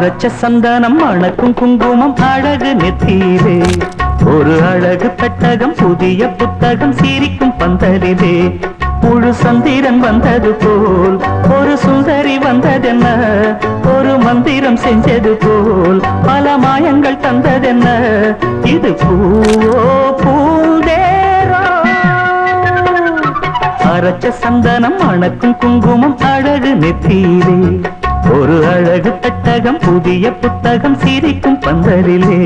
அரைச்ச சந்தனம் மணக்கும் குங்குமம் அழகு நெத்தியிலே ஒரு அழகு பெட்டகம் புதிய புத்தகம் சிரிக்கும் பந்தலிலே முழு சந்திரன் வந்தது போல் ஒரு சுந்தரி வந்ததென்ன ஒரு மந்திரம் செஞ்சது போல் பல மாயங்கள் தந்ததென்ன இது பூவோ பூந்தேரோ அரைச்ச சந்தனம் மணக்கும் குங்குமம் அழகு நெத்தியிலே ஒரு அழகு பெட்டகம் புதிய புத்தகம் சிரிக்கும் பந்தலிலே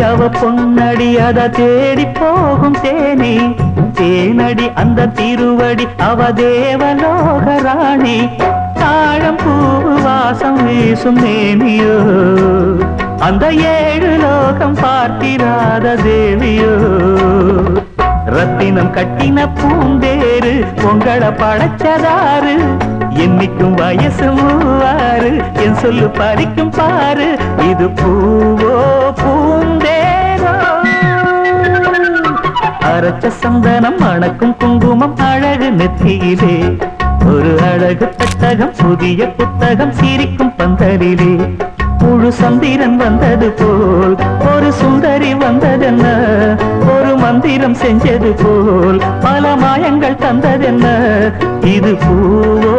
அவ பொன்னடி அத தேடி போகும் தேனி தேனடி அந்த திருவடி அவ தேவலோக ராணி தாழம் பூ வாசம் வீசும் தேனியோ அந்த ஏழு லோகம் பார்த்திராத தேவியோ ரத்தினம் கட்டின பூந்தேரு உங்களை படைச்சதாரு என்னைக்கும் வயசு மூவாறு என் சொல்லு பறிக்கும் பாரு இது பூவோ பூந்தேரோ அரைச்ச சந்தனம் மணக்கும் குங்குமம் அழகு நெத்தியிலே ஒரு அழகு பெட்டகம் புதிய புத்தகம் சிரிக்கும் பந்தலிலே முழு சந்திரன் வந்தது போல் ஒரு சுந்தரி வந்ததென்ன ஒரு மந்திரம் செஞ்சது போல் பல மாயங்கள் தந்ததென்ன இது பூவோ